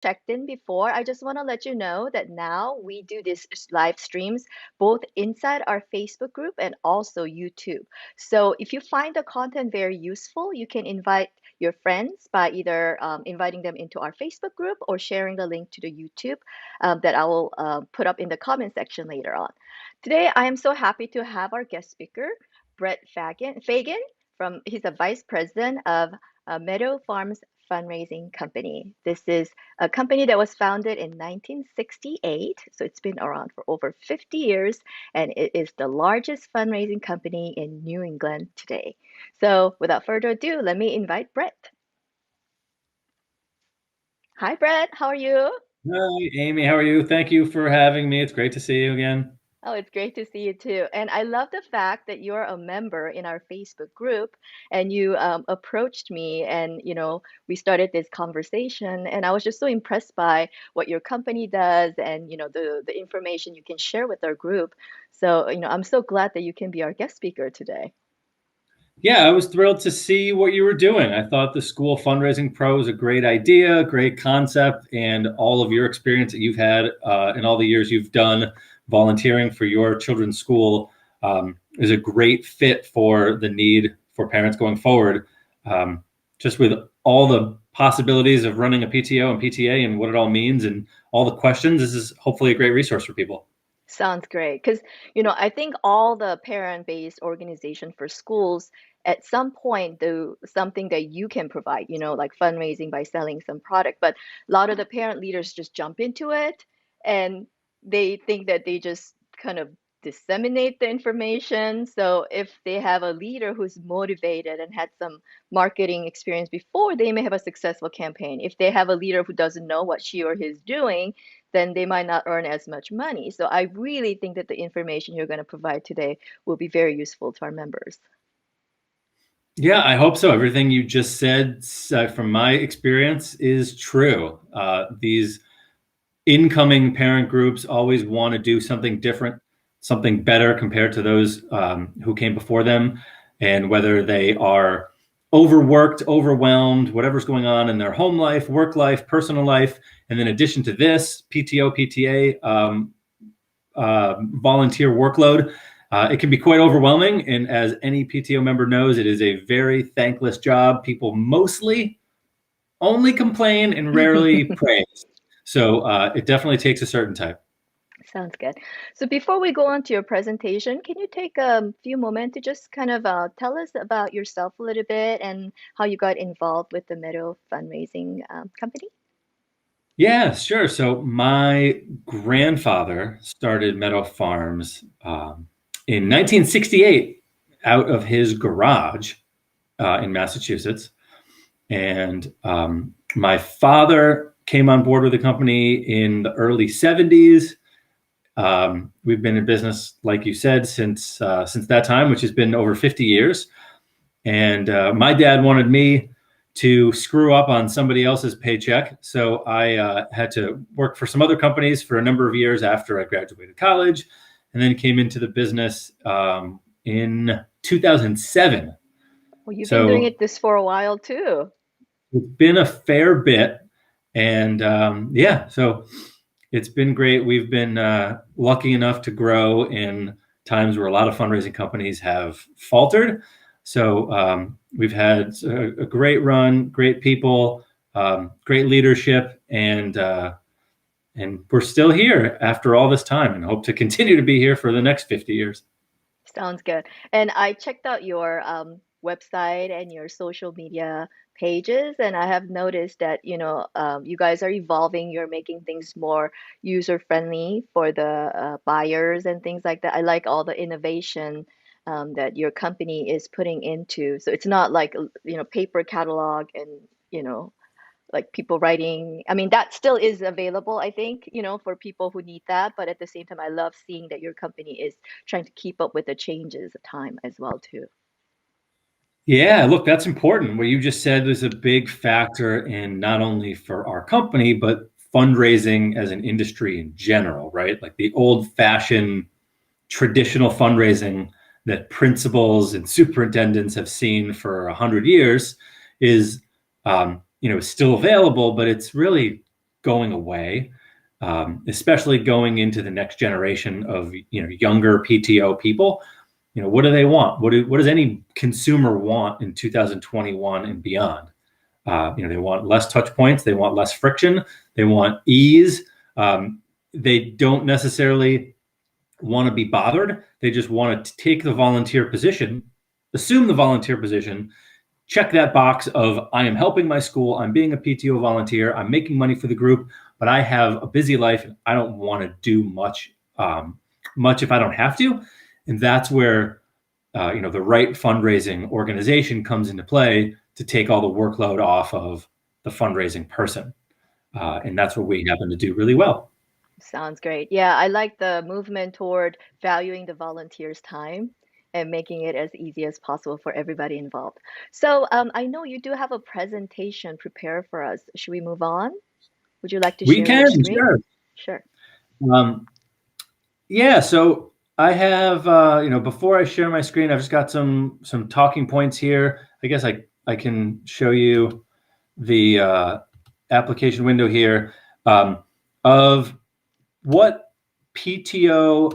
checked in before, I just want to let you know that now we do these live streams both inside our Facebook group and also YouTube. So if you find the content very useful, you can invite your friends by either inviting them into our Facebook group or sharing the link to the YouTube that I will put up in the comment section later on. Today, I am so happy to have our guest speaker, Brett Fagan from, he's a vice president of Meadow Farms Fundraising Company. This is a company that was founded in 1968, so it's been around for over 50 years, and it is the largest fundraising company in New England today. So without further ado, let me invite Brett. Hi, Brett. How are you? Hi, Amy. How are you? Thank you for having me. It's great to see you again. Oh, it's great to see you too. And I love the fact that you're a member in our Facebook group and you approached me and, we started this conversation and I was just so impressed by what your company does and, the information you can share with our group. So, I'm so glad that you can be our guest speaker today. Yeah, I was thrilled to see what you were doing. I thought the School Fundraising Pro is a great idea, great concept, and all of your experience that you've had in all the years you've done volunteering for your children's school is a great fit for the need for parents going forward. Just with all the possibilities of running a PTO and PTA and what it all means and all the questions, this is hopefully a great resource for people. Sounds great. Because, I think all the parent-based organization for schools at some point do something that you can provide, like fundraising by selling some product. But a lot of the parent leaders just jump into it and they think that they just kind of disseminate the information. So if they have a leader who's motivated and had some marketing experience before, they may have a successful campaign. If they have a leader who doesn't know what she or he is doing, then they might not earn as much money. So I really think that the information you're going to provide today will be very useful to our members. Yeah, I hope so. Everything you just said, from my experience, is true. These incoming parent groups always want to do something different, something better compared to those who came before them. And whether they are overworked, overwhelmed, whatever's going on in their home life, work life, personal life, and in addition to this, PTO, PTA, volunteer workload, it can be quite overwhelming. And as any PTO member knows, it is a very thankless job. People mostly only complain and rarely praise. So it definitely takes a certain type. Sounds good. So before we go on to your presentation, can you take a few moments to just kind of tell us about yourself a little bit and how you got involved with the Meadow Fundraising Company? Yeah, sure. So my grandfather started Meadow Farms in 1968 out of his garage in Massachusetts. And my father came on board with the company in the early 70s. We've been in business, like you said, since that time, which has been over 50 years. And my dad wanted me to screw up on somebody else's paycheck. So I had to work for some other companies for a number of years after I graduated college, and then came into the business in 2007. Well, you've been doing So it this for a while too. it's been a fair bit. And yeah, so it's been great. We've been lucky enough to grow in times where a lot of fundraising companies have faltered. So we've had a great run, great people, great leadership, and we're still here after all this time, and hope to continue to be here for the next 50 years. Sounds good. And I checked out your website and your social media pages, and I have noticed that, you guys are evolving. You're making things more user-friendly for the buyers and things like that. I like all the innovation that your company is putting into. So it's not like, paper catalog and, you know, like people writing. I mean, that still is available, I think, for people who need that. But at the same time, I love seeing that your company is trying to keep up with the changes of time as well, too. Yeah, look, that's important. What you just said is a big factor in not only for our company, but fundraising as an industry in general, right? Like the old fashioned traditional fundraising that principals and superintendents have seen for 100 years is, still available, but it's really going away, especially going into the next generation of younger PTO people. What do they want? What does any consumer want in 2021 and beyond? They want less touch points. They want less friction. They want ease. They don't necessarily want to be bothered. They just want to take the volunteer position, assume the volunteer position, check that box of I am helping my school, I'm being a PTO volunteer, I'm making money for the group, but I have a busy life and I don't want to do much if I don't have to. And that's where the right fundraising organization comes into play to take all the workload off of the fundraising person. And that's what we happen to do really well. Sounds great. Yeah, I like the movement toward valuing the volunteers' time and making it as easy as possible for everybody involved. So I know you do have a presentation prepared for us. Should we move on? Would you like to We share can, your screen? sure. Sure. Yeah, so I have, before I share my screen, I've just got some talking points here. I guess I can show you the application window here of what PTO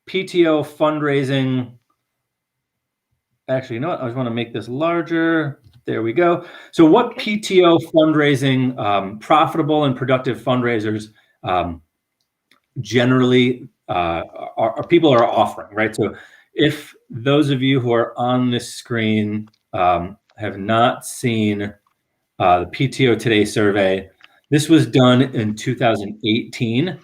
fundraising. Actually, you know what? I just want to make this larger. There we go. So what PTO fundraising, profitable and productive fundraisers generally are people are offering, right? So if those of you who are on this screen have not seen the PTO Today Survey, this was done in 2018.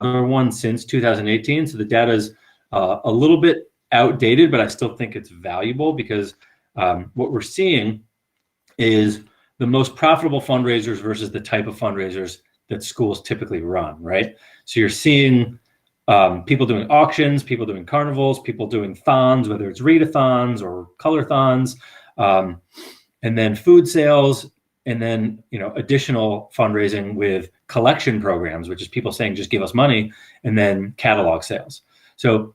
Another one since 2018. So the data is a little bit outdated, but I still think it's valuable because what we're seeing is the most profitable fundraisers versus the type of fundraisers that schools typically run, right? So you're seeing people doing auctions, people doing carnivals, people doing thons, whether it's readathons or color-thons, and then food sales, and then additional fundraising with collection programs, which is people saying just give us money, and then catalog sales. So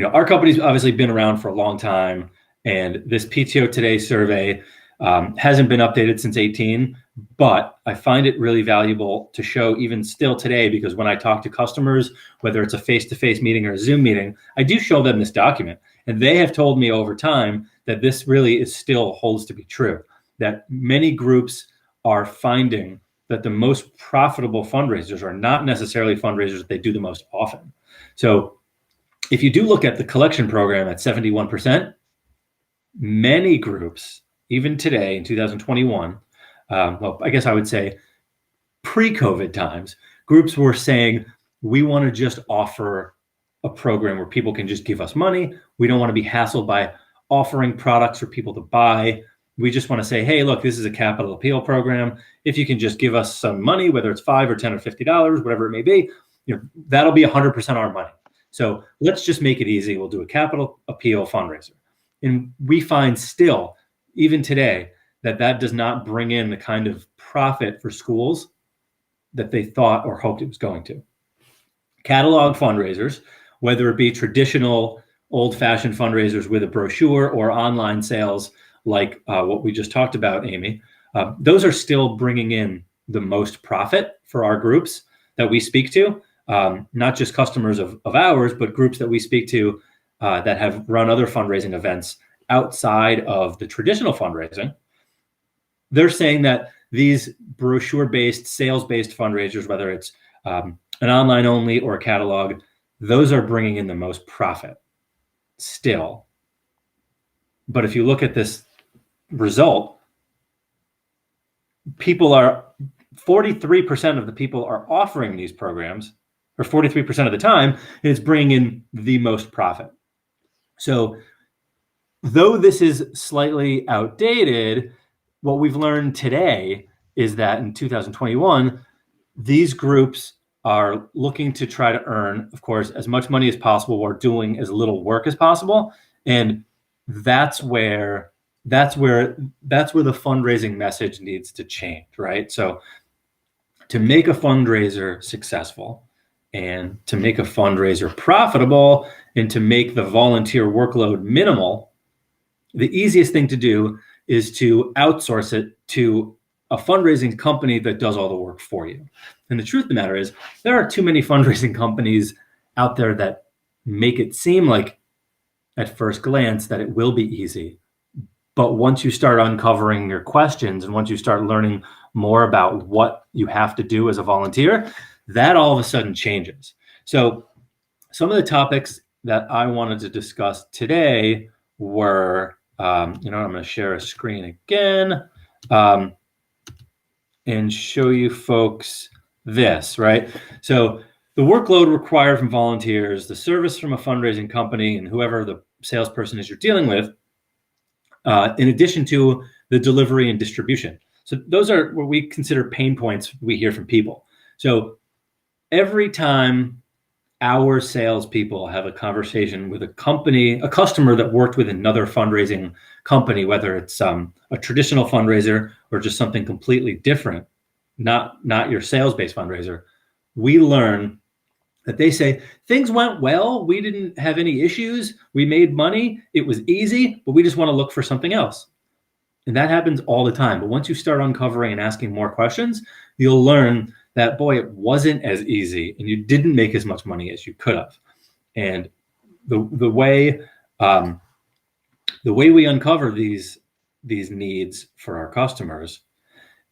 our company's obviously been around for a long time, and this PTO Today survey hasn't been updated since 18, but I find it really valuable to show even still today, because when I talk to customers, whether it's a face-to-face meeting or a Zoom meeting, I do show them this document, and they have told me over time that this really still holds to be true, that many groups are finding that the most profitable fundraisers are not necessarily fundraisers that they do the most often. So if you do look at the collection program at 71%, many groups, even today in 2021, well, I guess I would say pre-COVID times, groups were saying, we want to just offer a program where people can just give us money. We don't want to be hassled by offering products for people to buy. We just want to say, hey, look, this is a capital appeal program. If you can just give us some money, whether it's $5 or $10 or $50, whatever it may be, that'll be 100% our money. So let's just make it easy. We'll do a capital appeal fundraiser. And we find still, even today, that does not bring in the kind of profit for schools that they thought or hoped it was going to. Catalog fundraisers, whether it be traditional old-fashioned fundraisers with a brochure or online sales like what we just talked about, Amy, those are still bringing in the most profit for our groups that we speak to, not just customers of ours, but groups that we speak to that have run other fundraising events outside of the traditional fundraising. They're saying that these brochure-based, sales-based fundraisers, whether it's an online only or a catalog, those are bringing in the most profit still. But if you look at this result, 43% of the people are offering these programs, or 43% of the time, it's bringing in the most profit. So though this is slightly outdated, what we've learned today is that in 2021, these groups are looking to try to earn, of course, as much money as possible while doing as little work as possible. And that's where the fundraising message needs to change, right? So to make a fundraiser successful and to make a fundraiser profitable and to make the volunteer workload minimal, the easiest thing to do is to outsource it to a fundraising company that does all the work for you. And the truth of the matter is, there are too many fundraising companies out there that make it seem like at first glance that it will be easy. But once you start uncovering your questions and once you start learning more about what you have to do as a volunteer, that all of a sudden changes. So some of the topics that I wanted to discuss today were, I'm going to share a screen again and show you folks this, right? So the workload required from volunteers, the service from a fundraising company, and whoever the salesperson is you're dealing with, in addition to the delivery and distribution. So those are what we consider pain points we hear from people. So every time our salespeople have a conversation with a customer that worked with another fundraising company, whether it's a traditional fundraiser or just something completely different, not your sales-based fundraiser, we learn that they say, things went well, we didn't have any issues, we made money, it was easy, but we just want to look for something else. And that happens all the time. But once you start uncovering and asking more questions, you'll learn that, boy, it wasn't as easy and you didn't make as much money as you could have. And the way we uncover these needs for our customers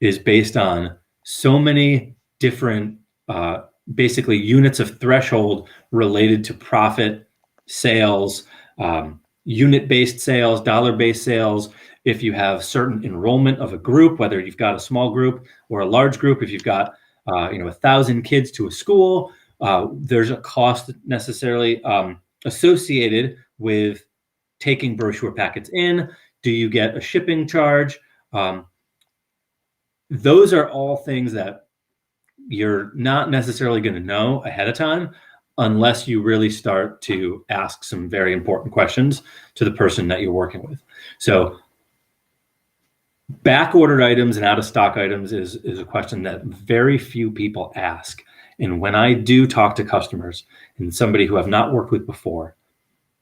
is based on so many different basically units of threshold related to profit, sales, unit-based sales, dollar-based sales. If you have certain enrollment of a group, whether you've got a small group or a large group, if you've got 1,000 kids to a school, there's a cost necessarily associated with taking brochure packets in. Do you get a shipping charge? Those are all things that you're not necessarily going to know ahead of time unless you really start to ask some very important questions to the person that you're working with. So back ordered items and out of stock items is a question that very few people ask. And when I do talk to customers and somebody who I've not worked with before,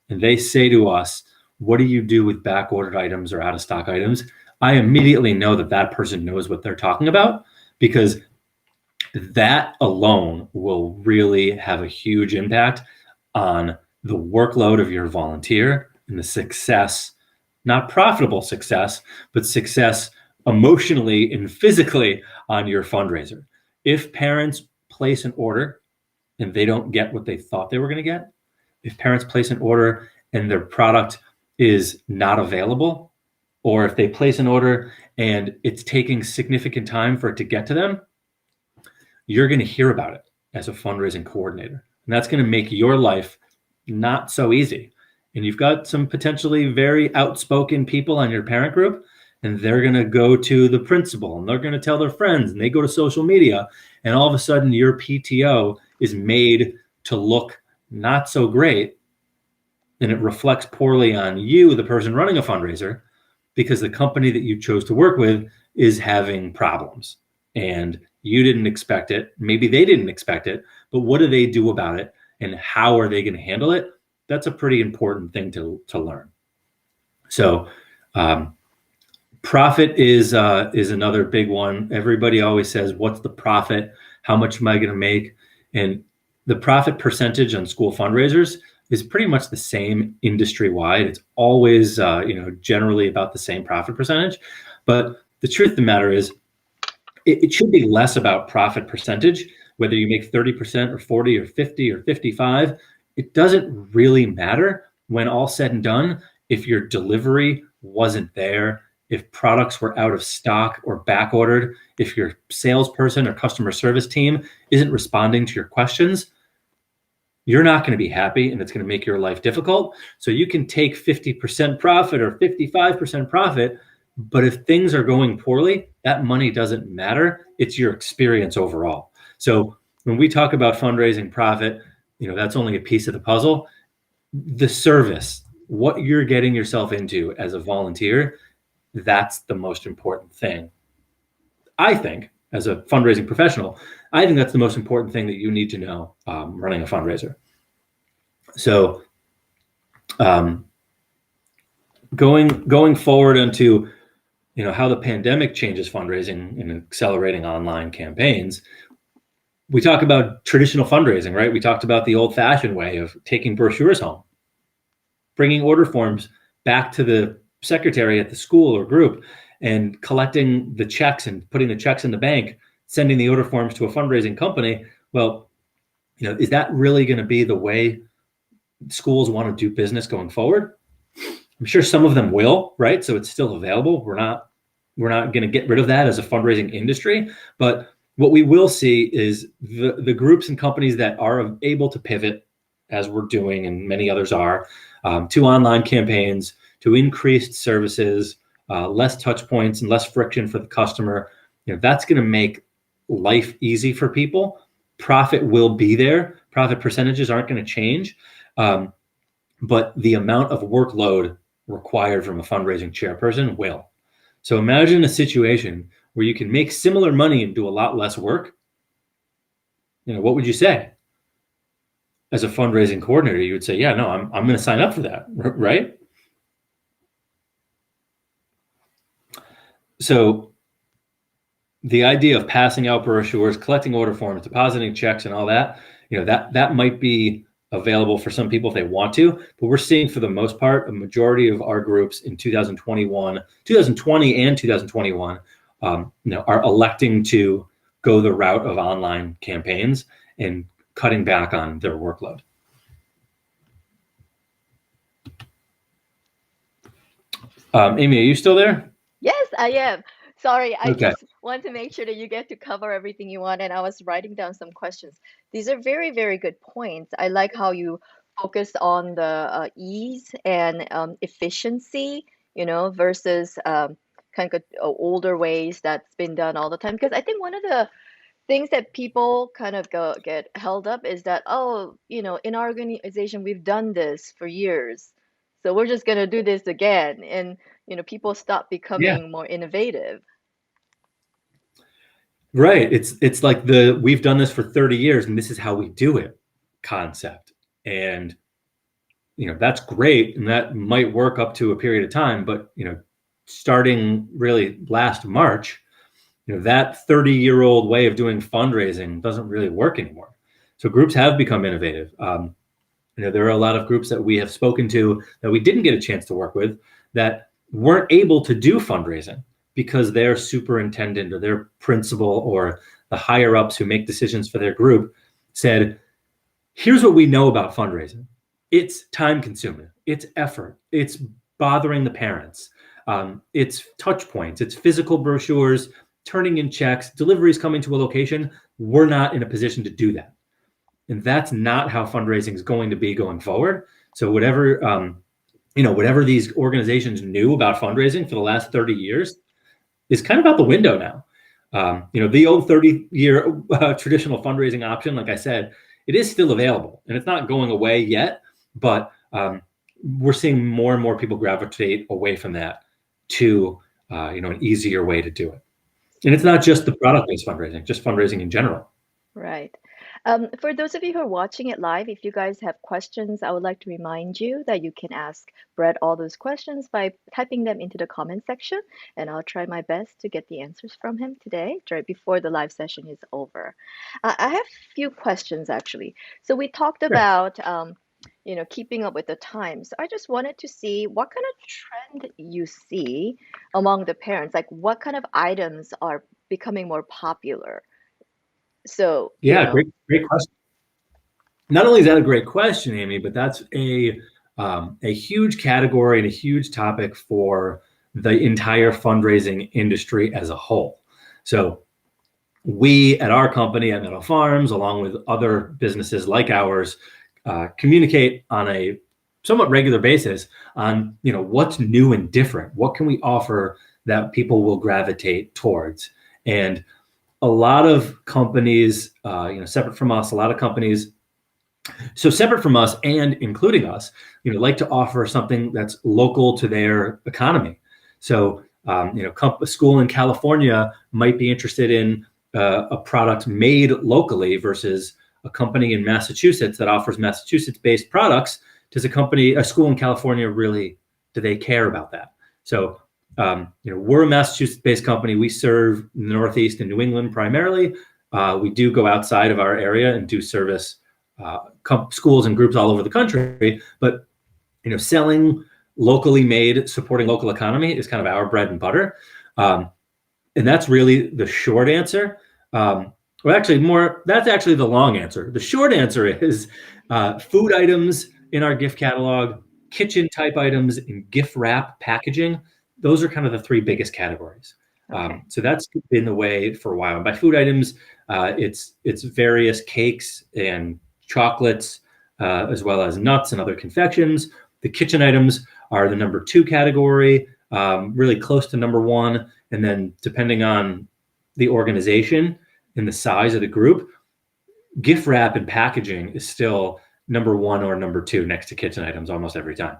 and they say to us, what do you do with back ordered items or out of stock items? I immediately know that person knows what they're talking about, because that alone will really have a huge impact on the workload of your volunteer and the success, not profitable success, but success emotionally and physically on your fundraiser. If parents place an order and they don't get what they thought they were going to get, if parents place an order and their product is not available, or if they place an order and it's taking significant time for it to get to them, you're going to hear about it as a fundraising coordinator. And that's going to make your life not so easy. And you've got some potentially very outspoken people on your parent group, and they're going to go to the principal and they're going to tell their friends, and they go to social media, and all of a sudden your PTO is made to look not so great, and it reflects poorly on you, the person running a fundraiser, because the company that you chose to work with is having problems. And you didn't expect it. Maybe they didn't expect it, but what do they do about it and how are they going to handle it? That's a pretty important thing to learn. So profit is another big one. Everybody always says, what's the profit? How much am I going to make? And the profit percentage on school fundraisers is pretty much the same industry-wide. It's always generally about the same profit percentage. But the truth of the matter is, it should be less about profit percentage, whether you make 30% or 40 or 50 or 55. It doesn't really matter when all said and done if your delivery wasn't there, if products were out of stock or back ordered, if your salesperson or customer service team isn't responding to your questions. You're not going to be happy, and it's going to make your life difficult. So you can take 50% profit or 55% profit, but if things are going poorly, that money doesn't matter. It's your experience overall. So when we talk about fundraising profit, that's only a piece of the puzzle. The service, what you're getting yourself into as a volunteer, that's the most important thing. I think, as a fundraising professional, I think that's the most important thing that you need to know running a fundraiser. So going forward into how the pandemic changes fundraising and accelerating online campaigns. We talk about traditional fundraising, right? We talked about the old-fashioned way of taking brochures home, bringing order forms back to the secretary at the school or group, and collecting the checks and putting the checks in the bank, sending the order forms to a fundraising company. Well, is that really going to be the way schools want to do business going forward? I'm sure some of them will, right? So it's still available. We're not going to get rid of that as a fundraising industry, but what we will see is the groups and companies that are able to pivot, as we're doing and many others are, to online campaigns, to increased services, less touch points and less friction for the customer. That's going to make life easy for people. Profit will be there. Profit percentages aren't going to change, but the amount of workload required from a fundraising chairperson will. So imagine a situation where you can make similar money and do a lot less work. What would you say? As a fundraising coordinator, you would say, yeah, no, I'm going to sign up for that, right? So the idea of passing out brochures, collecting order forms, depositing checks, and all that, that might be available for some people if they want to, but we're seeing for the most part, a majority of our groups in 2020 and 2021, are electing to go the route of online campaigns and cutting back on their workload. Amy, are you still there? Yes, I am. Sorry, I Okay. just want to make sure that you get to cover everything you want, and I was writing down some questions. These are very, very good points. I like how you focus on the ease and efficiency, versus kind of older ways that's been done all the time. Because I think one of the things that people kind of get held up is that, oh, in our organization, we've done this for years. So we're just going to do this again. And, people stop Yeah. becoming more innovative. Right. It's like we've done this for 30 years and this is how we do it concept. And that's great and that might work up to a period of time, but starting really last March, that 30-year-old way of doing fundraising doesn't really work anymore. So groups have become innovative. There are a lot of groups that we have spoken to that we didn't get a chance to work with that weren't able to do fundraising because their superintendent or their principal or the higher ups who make decisions for their group said, here's what we know about fundraising. It's time consuming, it's effort, it's bothering the parents, it's touch points, it's physical brochures, turning in checks, deliveries coming to a location. We're not in a position to do that. And that's not how fundraising is going to be going forward. So whatever these organizations knew about fundraising for the last 30 years is kind of out the window now. The old 30-year traditional fundraising option, like I said, it is still available and it's not going away yet, but we're seeing more and more people gravitate away from that to an easier way to do it. And it's not just the product-based fundraising, just fundraising in general. Right. For those of you who are watching it live, if you guys have questions, I would like to remind you that you can ask Brett all those questions by typing them into the comment section, and I'll try my best to get the answers from him today, right before the live session is over. I have a few questions actually. So we talked Sure. about keeping up with the times. I just wanted to see what kind of trend you see among the parents, like what kind of items are becoming more popular. So, Yeah, great question. Not only is that a great question, Amy, but that's a huge category and a huge topic for the entire fundraising industry as a whole. So we at our company at Meadow Farms, along with other businesses like ours, communicate on a somewhat regular basis on what's new and different. What can we offer that people will gravitate towards? And a lot of companies, separate from us, separate from us and including us, like to offer something that's local to their economy. So, a school in California might be interested in a product made locally versus a company in Massachusetts that offers Massachusetts-based products. Does a school in California really, do they care about that? So We're a Massachusetts-based company. We serve the Northeast and New England primarily. We do go outside of our area and do service schools and groups all over the country. But selling locally made, supporting local economy is kind of our bread and butter. And that's really the short answer. That's actually the long answer. The short answer is food items in our gift catalog, kitchen type items, and gift wrap packaging. Those are kind of the three biggest categories. Okay. So that's been the way for a while. And by food items, it's various cakes and chocolates, as well as nuts and other confections. The kitchen items are the number 2 category, really close to number 1. And then depending on the organization and the size of the group, gift wrap and packaging is still number 1 or number 2 next to kitchen items almost every time.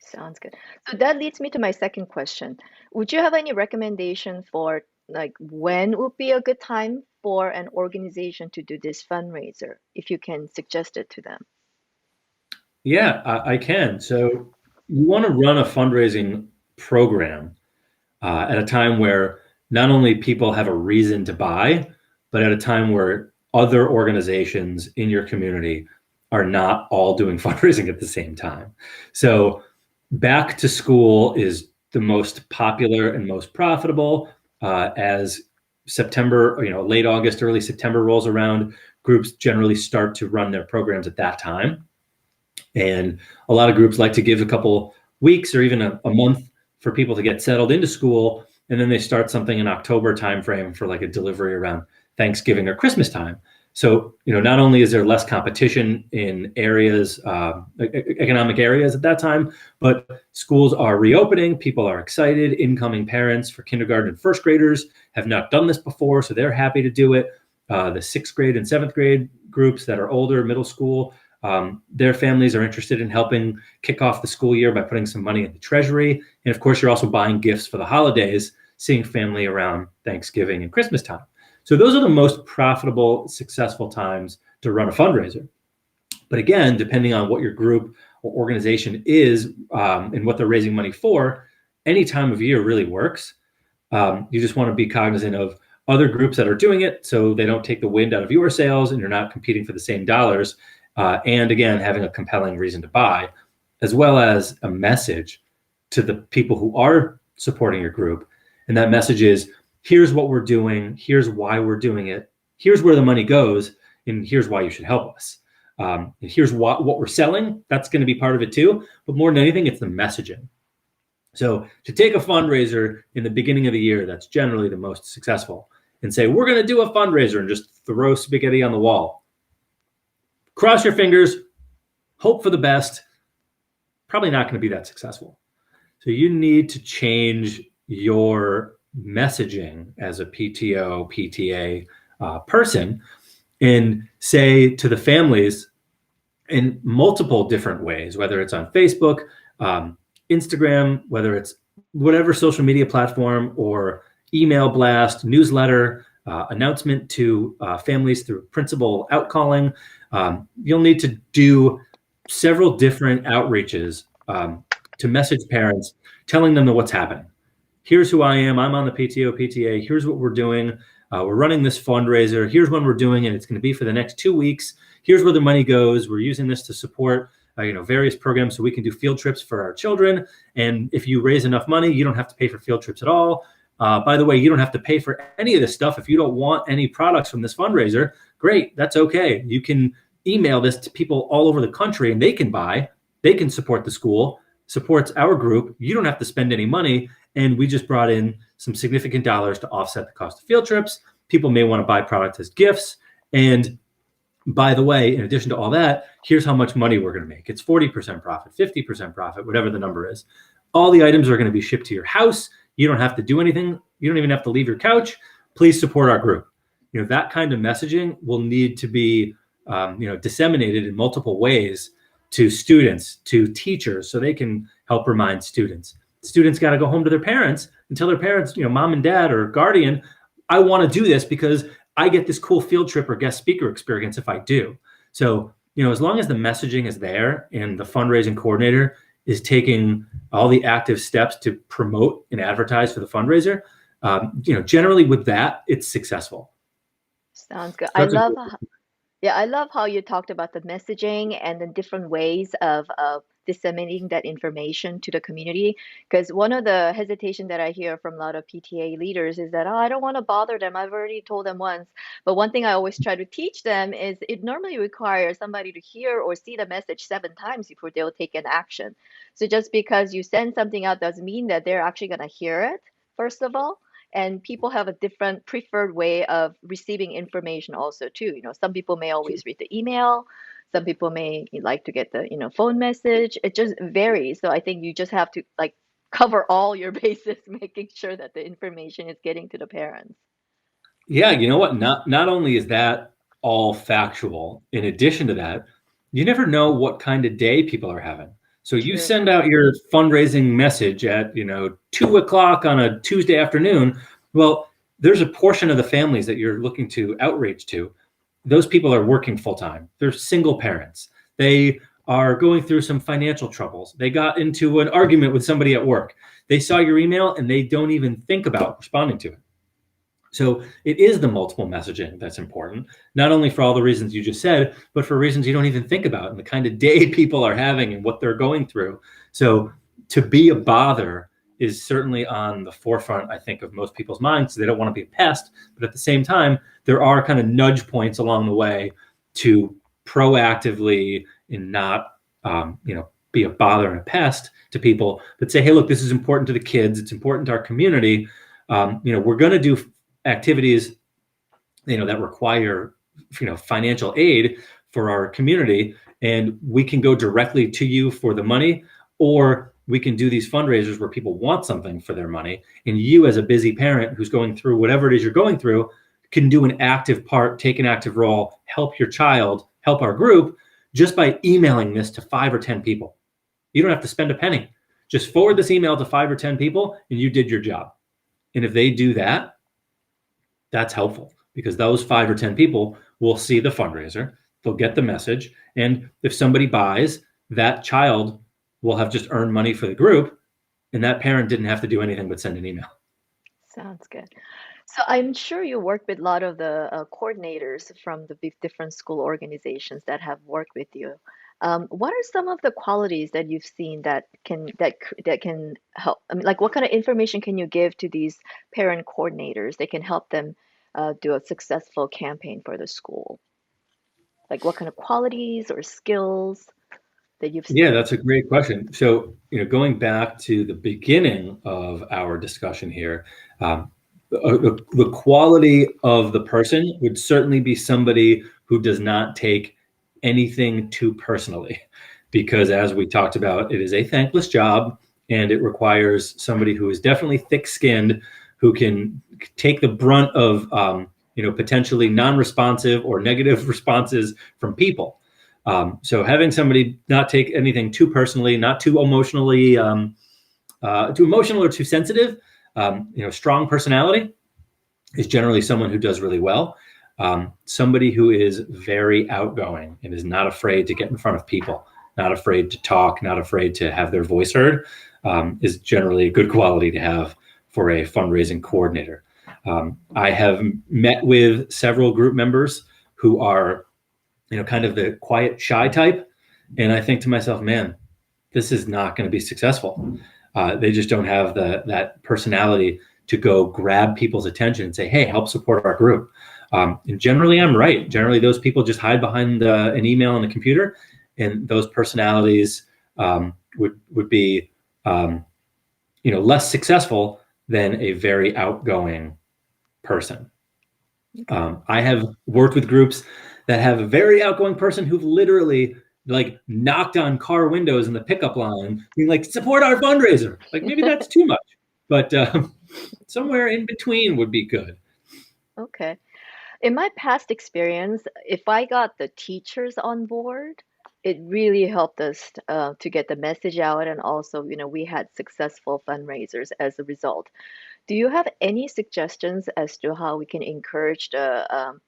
Sounds good. So that leads me to my second question. Would you have any recommendation for like when would be a good time for an organization to do this fundraiser, if you can suggest it to them? Yeah, I can. So you want to run a fundraising program at a time where not only people have a reason to buy, but at a time where other organizations in your community are not all doing fundraising at the same time. So back to school is the most popular and most profitable. As September, late August, early September rolls around, groups generally start to run their programs at that time. And a lot of groups like to give a couple weeks or even a month for people to get settled into school. And then they start something in October timeframe for like a delivery around Thanksgiving or Christmas time. So, not only is there less competition in areas, economic areas at that time, but schools are reopening. People are excited. Incoming parents for kindergarten and first graders have not done this before, so they're happy to do it. The 6th grade and 7th grade groups that are older, middle school, their families are interested in helping kick off the school year by putting some money in the treasury. And of course, you're also buying gifts for the holidays, seeing family around Thanksgiving and Christmas time. So those are the most profitable, successful times to run a fundraiser. But again, depending on what your group or organization is and what they're raising money for, any time of year really works. You just want to be cognizant of other groups that are doing it so they don't take the wind out of your sails and you're not competing for the same dollars. And again, having a compelling reason to buy, as well as a message to the people who are supporting your group. And that message is, here's what we're doing, here's why we're doing it, here's where the money goes, and here's why you should help us. And here's what we're selling. That's going to be part of it too. But more than anything, it's the messaging. So to take a fundraiser in the beginning of the year, that's generally the most successful, and say, we're going to do a fundraiser and just throw spaghetti on the wall. Cross your fingers, hope for the best. Probably not going to be that successful. So you need to change your messaging as a PTO, PTA person, and say to the families in multiple different ways, whether it's on Facebook, Instagram, whether it's whatever social media platform, or email blast, newsletter, announcement to families through principal outcalling. You'll need to do several different outreaches to message parents, telling them what's happening. Here's who I am. I'm on the PTO, PTA. Here's what we're doing. We're running this fundraiser. Here's when we're doing it. It's going to be for the next 2 weeks. Here's where the money goes. We're using this to support various programs so we can do field trips for our children. And if you raise enough money, you don't have to pay for field trips at all. By the way, you don't have to pay for any of this stuff. If you don't want any products from this fundraiser, great. That's okay. You can email this to people all over the country and they can buy. They can support the school, supports our group. You don't have to spend any money. And we just brought in some significant dollars to offset the cost of field trips. People may want to buy products as gifts. And by the way, in addition to all that, here's how much money we're going to make. It's 40% profit, 50% profit, whatever the number is. All the items are going to be shipped to your house. You don't have to do anything. You don't even have to leave your couch. Please support our group. That kind of messaging will need to be disseminated in multiple ways to students, to teachers, so they can help remind students. Students got to go home to their parents and tell their parents, mom and dad or guardian, I want to do this because I get this cool field trip or guest speaker experience if I do. So, as long as the messaging is there and the fundraising coordinator is taking all the active steps to promote and advertise for the fundraiser, generally with that, it's successful. Sounds good. So that's a Yeah, I love how you talked about the messaging and the different ways of disseminating that information to the community. Because one of the hesitation that I hear from a lot of PTA leaders is that, oh, I don't want to bother them. I've already told them once. But one thing I always try to teach them is it normally requires somebody to hear or see the message 7 times before they'll take an action. So just because you send something out doesn't mean that they're actually going to hear it, first of all. And people have a different preferred way of receiving information also too. Some people may always read the email, some people may like to get the phone message. It just varies. So I think you just have to like cover all your bases, making sure that the information is getting to the parents. Yeah, you know what? Not only is that all factual, in addition to that, you never know what kind of day people are having. So you True. send out your fundraising message at 2 o'clock on a Tuesday afternoon. Well, there's a portion of the families that you're looking to outreach to. Those people are working full time. They're single parents. They are going through some financial troubles. They got into an argument with somebody at work. They saw your email and they don't even think about responding to it. So it is the multiple messaging that's important, not only for all the reasons you just said, but for reasons you don't even think about and the kind of day people are having and what they're going through. So to be a bother is certainly on the forefront, I think, of most people's minds. So they don't want to be a pest, but at the same time, there are kind of nudge points along the way to proactively and not, be a bother and a pest to people, but say, hey, look, this is important to the kids. It's important to our community. We're going to do activities that require financial aid for our community, and we can go directly to you for the money, or we can do these fundraisers where people want something for their money, and you as a busy parent who's going through whatever it is you're going through can do an active part, take an active role, help your child, help our group, just by emailing this to 5 or 10 people. You don't have to spend a penny. Just forward this email to 5 or 10 people and you did your job. And if they do that, that's helpful because those 5 or 10 people will see the fundraiser, they'll get the message, and if somebody buys, that child will have just earned money for the group, and that parent didn't have to do anything but send an email. Sounds good. So I'm sure you work with a lot of the coordinators from the big different school organizations that have worked with you. What are some of the qualities that you've seen that can help? I mean, like what kind of information can you give to these parent coordinators that can help them do a successful campaign for the school? Like what kind of qualities or skills that you've Yeah, seen? that's a great question. So, going back to the beginning of our discussion here, the quality of the person would certainly be somebody who does not take anything too personally, because as we talked about, it is a thankless job and it requires somebody who is definitely thick-skinned, who can take the brunt of, potentially non-responsive or negative responses from people. So having somebody not take anything too personally, not too emotionally, too emotional or too sensitive, strong personality is generally someone who does really well. Somebody who is very outgoing and is not afraid to get in front of people, not afraid to talk, not afraid to have their voice heard, is generally a good quality to have for a fundraising coordinator. I have met with several group members who are kind of the quiet, shy type. And I think to myself, man, this is not going to be successful. They just don't have that personality to go grab people's attention and say, hey, help support our group. And generally, I'm right. Generally, those people just hide behind an email on the computer, and those personalities would be less successful than a very outgoing person. Okay. I have worked with groups that have a very outgoing person who've literally like knocked on car windows in the pickup line, being like, support our fundraiser. Like maybe that's too much, but somewhere in between would be good. Okay. In my past experience, if I got the teachers on board, it really helped us to get the message out, and also, we had successful fundraisers as a result. Do you have any suggestions as to how we can encourage the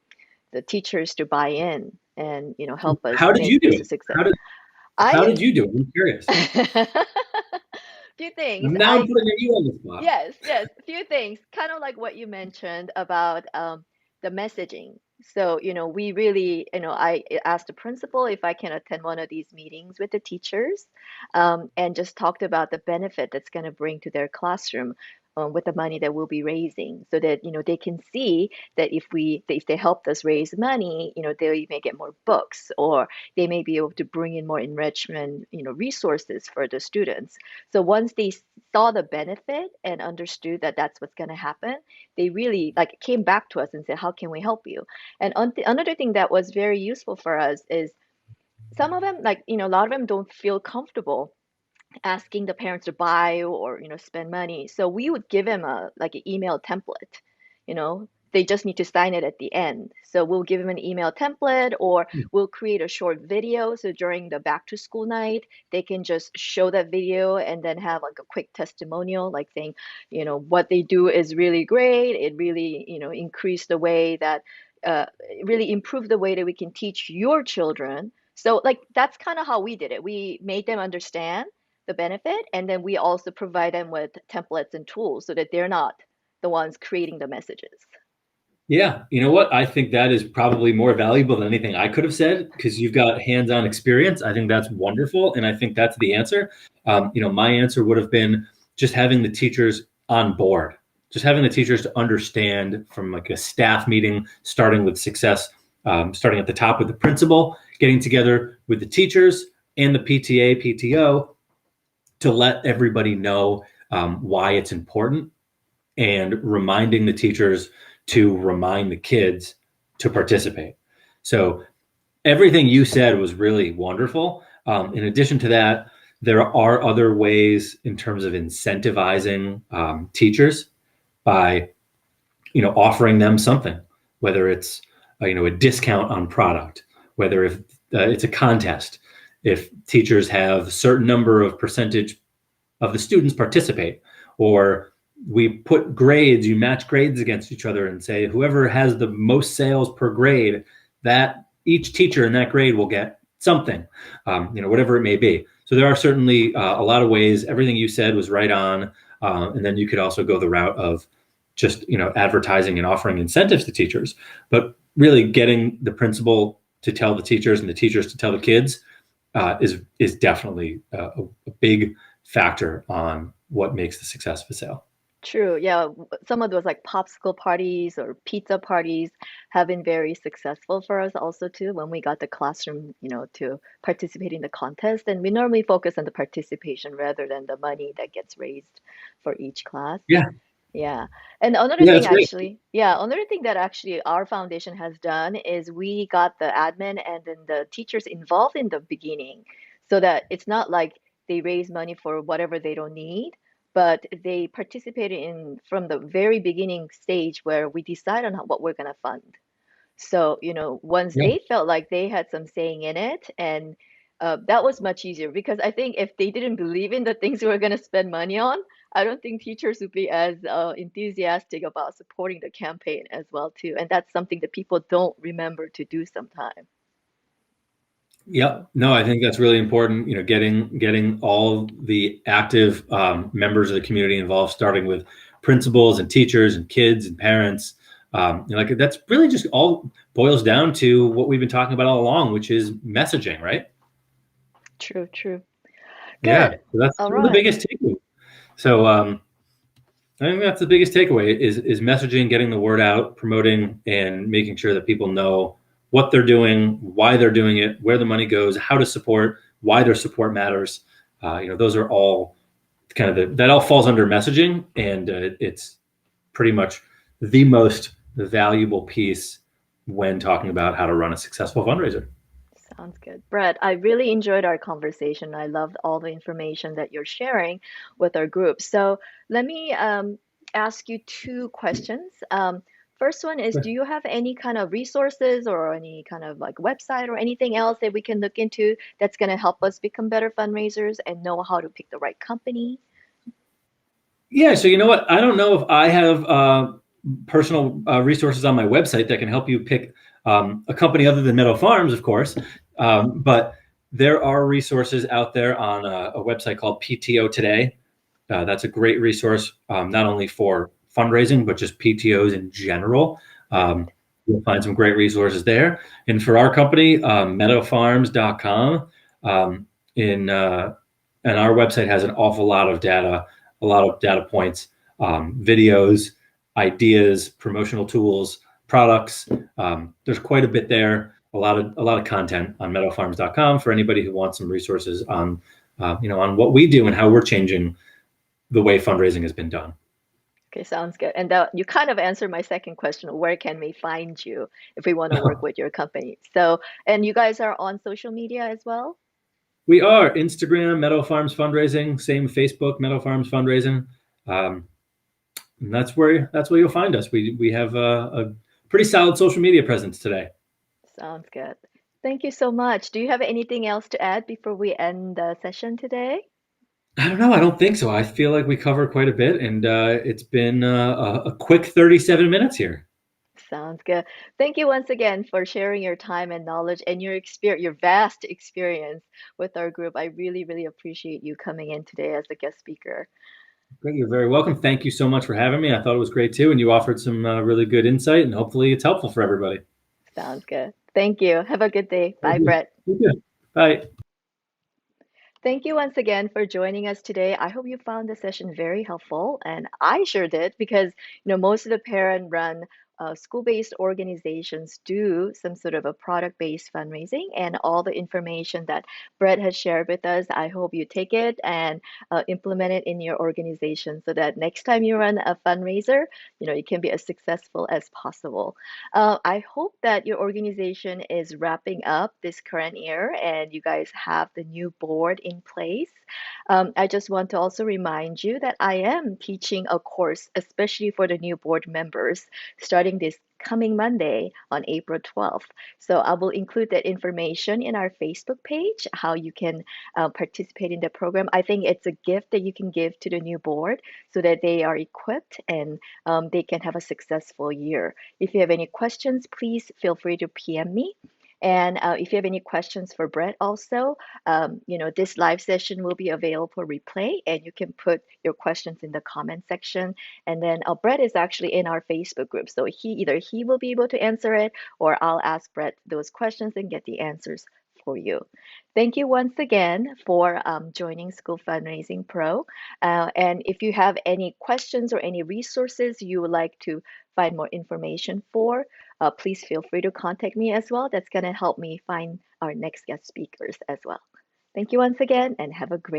teachers to buy in and help us How did you make do this a it? success? How did How I did you do it? I'm curious. few things. Now I'm putting you on the spot. Yes, yes, a few things. Kind of like what you mentioned about the messaging. So, we really, I asked the principal if I can attend one of these meetings with the teachers, and just talked about the benefit that's going to bring to their classroom. With the money that we'll be raising, so that they can see that if they help us raise money, they may get more books, or they may be able to bring in more enrichment, resources for the students. So once they saw the benefit and understood that that's what's going to happen, they really like came back to us and said, "How can we help you?" And another thing that was very useful for us is some of them, like a lot of them don't feel comfortable asking the parents to buy or spend money. So we would give them a like an email template. They just need to sign it at the end. So we'll give them an email template, or we'll create a short video. So during the back to school night, they can just show that video and then have like a quick testimonial, like saying, what they do is really great. It really, increased the way that it really improved the way that we can teach your children. So like that's kind of how we did it. We made them understand the benefit, and then we also provide them with templates and tools so that they're not the ones creating the messages. Yeah, you know what? I think that is probably more valuable than anything I could have said because you've got hands-on experience. I think that's wonderful, and I think that's the answer. My answer would have been just having the teachers on board, just having the teachers to understand from like a staff meeting, starting with success, starting at the top with the principal, getting together with the teachers and the PTA, PTO to let everybody know why it's important and reminding the teachers to remind the kids to participate. So everything you said was really wonderful. In addition to that, there are other ways in terms of incentivizing teachers by, offering them something, whether it's, a discount on product, whether if it's a contest, if teachers have a certain number of percentage of the students participate, or we put grades, you match grades against each other and say whoever has the most sales per grade, that each teacher in that grade will get something, whatever it may be. So there are certainly a lot of ways. Everything you said was right on. And then you could also go the route of just, advertising and offering incentives to teachers, but really getting the principal to tell the teachers and the teachers to tell the kids is definitely a big factor on what makes the success of a sale. True. Yeah. Some of those like popsicle parties or pizza parties have been very successful for us also too when we got the classroom, to participate in the contest. And we normally focus on the participation rather than the money that gets raised for each class. Yeah, Yeah. And another yeah, thing that's great. actually, yeah, another thing that actually our foundation has done is we got the admin and then the teachers involved in the beginning so that it's not like they raise money for whatever they don't need, but they participated in from the very beginning stage where we decide on what we're going to fund. So, once Yeah. they felt like they had some saying in it, and that was much easier because I think if they didn't believe in the things we were going to spend money on, I don't think teachers would be as enthusiastic about supporting the campaign as well too. And that's something that people don't remember to do sometimes. Yeah, no, I think that's really important. Getting all the active members of the community involved, starting with principals and teachers and kids and parents. Like that's really just all boils down to what we've been talking about all along, which is messaging, right? True, true. Yeah, Good. so that's All sort of the right. biggest takeaway. So I think that's the biggest takeaway is messaging, getting the word out, promoting, and making sure that people know what they're doing, why they're doing it, where the money goes, how to support, why their support matters. Those are all kind of that all falls under messaging, and it's pretty much the most valuable piece when talking about how to run a successful fundraiser. Sounds good. Brett, I really enjoyed our conversation. I loved all the information that you're sharing with our group. So let me ask you two questions. First one is, do you have any kind of resources or any kind of like website or anything else that we can look into that's going to help us become better fundraisers and know how to pick the right company? Yeah, so you know what? I don't know if I have personal resources on my website that can help you pick a company other than Meadow Farms, of course. But there are resources out there on a website called PTO Today. That's a great resource, not only for fundraising, but just PTOs in general. Great. You'll find some great resources there. And for our company, meadowfarms.com, in and our website has an awful lot of data, a lot of data points, videos, ideas, promotional tools, products. There's quite a bit there. A lot of content on meadowfarms.com for anybody who wants some resources on on what we do and how we're changing the way fundraising has been done. Okay, sounds good. And you kind of answered my second question, where can we find you if we want to work with your company? So, and you guys are on social media as well? We are Instagram, Meadow Farms Fundraising, same Facebook, Meadow Farms Fundraising. Um, and that's where you'll find us. We have a pretty solid social media presence today. Sounds good. Thank you so much. Do you have anything else to add before we end the session today? I don't know. I don't think so. I feel like we covered quite a bit, and it's been a quick 37 minutes here. Sounds good. Thank you once again for sharing your time and knowledge and your experience, your vast experience with our group. I really, really appreciate you coming in today as a guest speaker. Great. You're very welcome. Thank you so much for having me. I thought it was great too, and you offered some really good insight, and hopefully it's helpful for everybody. Sounds good. Thank you. Have a good day. Thank Bye, you. Brett. You too. Bye. Thank you once again for joining us today. I hope you found the session very helpful, and I sure did because most of the parent-run school-based organizations do some sort of a product-based fundraising, and all the information that Brett has shared with us, I hope you take it and implement it in your organization so that next time you run a fundraiser, you can be as successful as possible. I hope that your organization is wrapping up this current year and you guys have the new board in place. I just want to also remind you that I am teaching a course, especially for the new board members, starting this coming Monday on April 12th. So I will include that information in our Facebook page, how you can participate in the program. I think it's a gift that you can give to the new board so that they are equipped and they can have a successful year. If you have any questions, please feel free to PM me. And if you have any questions for Brett also, this live session will be available for replay and you can put your questions in the comment section. And then Brett is actually in our Facebook group. So either he will be able to answer it or I'll ask Brett those questions and get the answers for you. Thank you once again for joining School Fundraising Pro. And if you have any questions or any resources you would like to find more information for, please feel free to contact me as well. That's going to help me find our next guest speakers as well. Thank you once again and have a great